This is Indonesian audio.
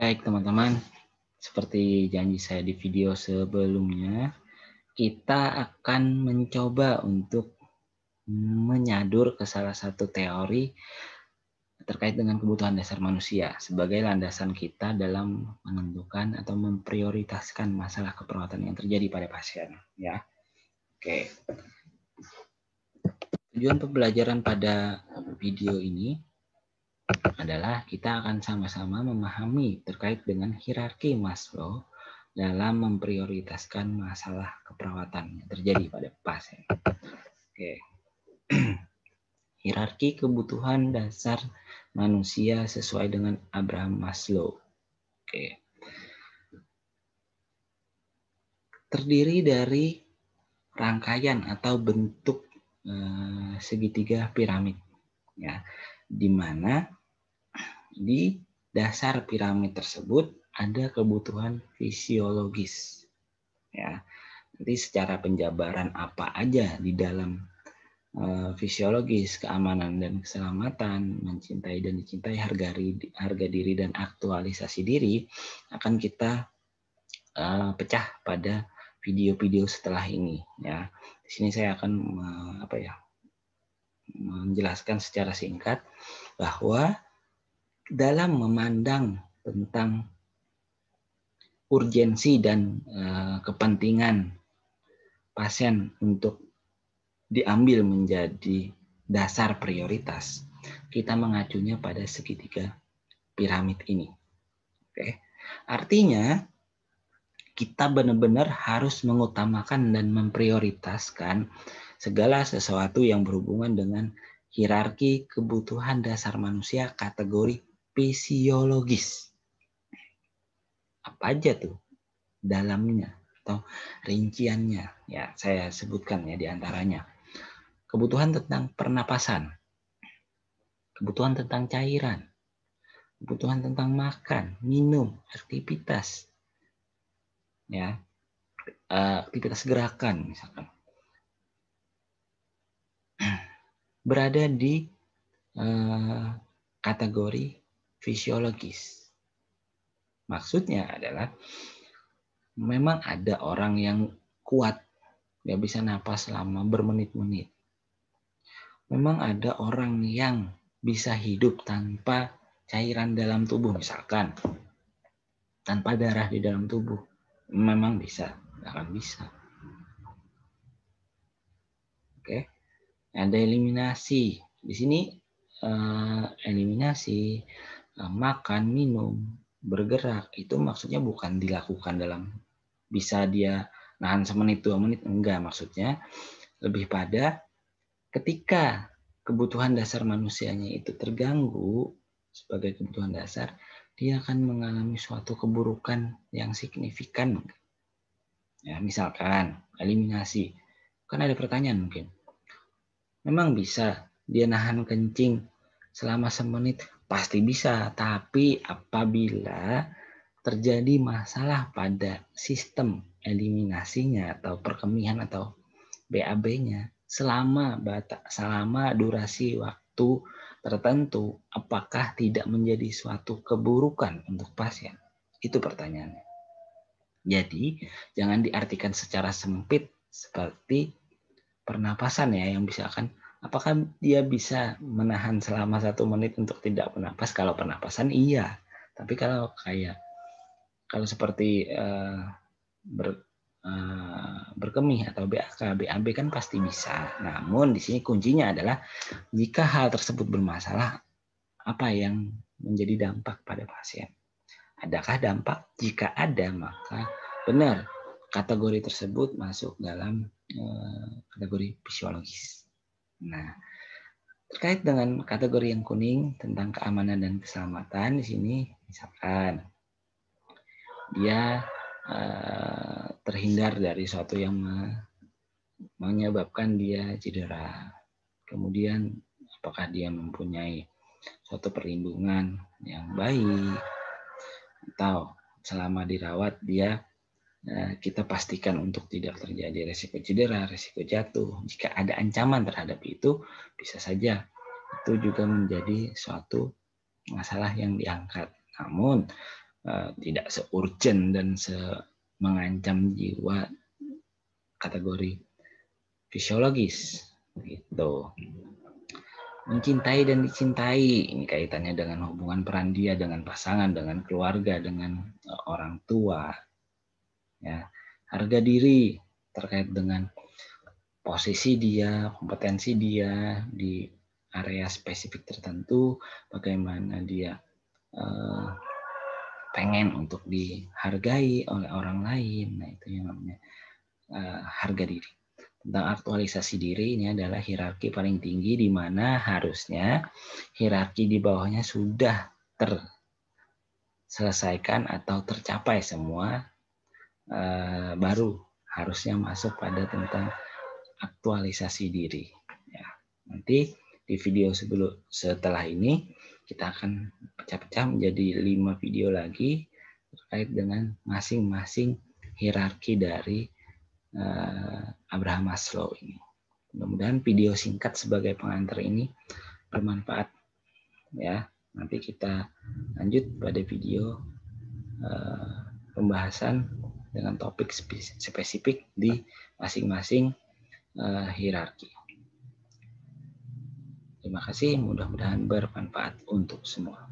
Baik teman-teman, seperti janji saya di video sebelumnya, kita akan mencoba untuk menyadur ke salah satu teori terkait dengan kebutuhan dasar manusia sebagai landasan kita dalam menentukan atau memprioritaskan masalah keperawatan yang terjadi pada pasien. Ya, oke. Tujuan pembelajaran pada video ini adalah kita akan sama-sama memahami terkait dengan hierarki Maslow dalam memprioritaskan masalah keperawatan yang terjadi pada pasien. Oke. Hierarki kebutuhan dasar manusia sesuai dengan Abraham Maslow. Oke. Terdiri dari rangkaian atau bentuk segitiga piramid, ya, di mana di dasar piramid tersebut ada kebutuhan fisiologis. Ya, nanti secara penjabaran apa aja di dalam fisiologis, keamanan dan keselamatan, mencintai dan dicintai, harga diri dan aktualisasi diri akan kita pecah pada video-video setelah ini. Ya, di sini saya akan menjelaskan secara singkat bahwa dalam memandang tentang urgensi dan kepentingan pasien untuk diambil menjadi dasar prioritas, kita mengacunya pada segitiga piramid ini. Oke. Artinya kita benar-benar harus mengutamakan dan memprioritaskan segala sesuatu yang berhubungan dengan hierarki kebutuhan dasar manusia kategori fisiologis. Apa aja tuh dalamnya atau rinciannya? Ya, saya sebutkan ya di antaranya. Kebutuhan tentang pernapasan, kebutuhan tentang cairan, kebutuhan tentang makan, minum, aktivitas, ya, aktivitas gerakan misalkan, berada di kategori fisiologis. Maksudnya adalah memang ada orang yang kuat, dia bisa napas selama bermenit-menit. Memang ada orang yang bisa hidup tanpa cairan dalam tubuh, misalkan tanpa darah di dalam tubuh. Memang bisa, akan bisa. Oke, ada eliminasi. Di sini eliminasi, makan, minum, bergerak itu maksudnya bukan dilakukan dalam bisa dia nahan semenit 2 menit, enggak, maksudnya lebih pada ketika kebutuhan dasar manusianya itu terganggu sebagai kebutuhan dasar, dia akan mengalami suatu keburukan yang signifikan. Ya, misalkan eliminasi. Kan ada pertanyaan mungkin. Memang bisa dia nahan kencing selama semenit? Pasti bisa, tapi apabila terjadi masalah pada sistem eliminasinya atau perkemihan atau BAB-nya selama durasi waktu tertentu, apakah tidak menjadi suatu keburukan untuk pasien? Itu pertanyaannya. Jadi jangan diartikan secara sempit seperti pernapasan ya, yang bisa kan, apakah dia bisa menahan selama 1 menit untuk tidak bernapas? Kalau pernapasan iya, tapi kalau seperti berkemih atau BAK, BAB kan pasti bisa. Namun di sini kuncinya adalah jika hal tersebut bermasalah, apa yang menjadi dampak pada pasien? Adakah dampak? Jika ada, maka benar kategori tersebut masuk dalam kategori fisiologis. Nah, terkait dengan kategori yang kuning tentang keamanan dan keselamatan, di sini misalkan dia terhindar dari suatu yang menyebabkan dia cedera. Kemudian apakah dia mempunyai suatu perlindungan yang baik, atau selama dirawat dia kita pastikan untuk tidak terjadi resiko cedera, resiko jatuh. Jika ada ancaman terhadap itu, bisa saja itu juga menjadi suatu masalah yang diangkat. Namun tidak se-urgent dan mengancam jiwa kategori fisiologis gitu. Mencintai dan dicintai, ini kaitannya dengan hubungan peran dia dengan pasangan, dengan keluarga, dengan orang tua. Ya, harga diri terkait dengan posisi dia, kompetensi dia di area spesifik tertentu, bagaimana dia pengen untuk dihargai oleh orang lain. Nah, itu yang namanya harga diri. Tentang aktualisasi diri, ini adalah hierarki paling tinggi di mana harusnya hierarki di bawahnya sudah terselesaikan atau tercapai semua, baru harusnya masuk pada tentang aktualisasi diri. Ya, nanti di video setelah ini kita akan pecah-pecah menjadi 5 video lagi terkait dengan masing-masing hierarki dari Abraham Maslow ini. Mudah-mudahan video singkat sebagai pengantar ini bermanfaat ya. Nanti kita lanjut pada video pembahasan dengan topik spesifik di masing-masing hierarki. Terima kasih, mudah-mudahan bermanfaat untuk semua.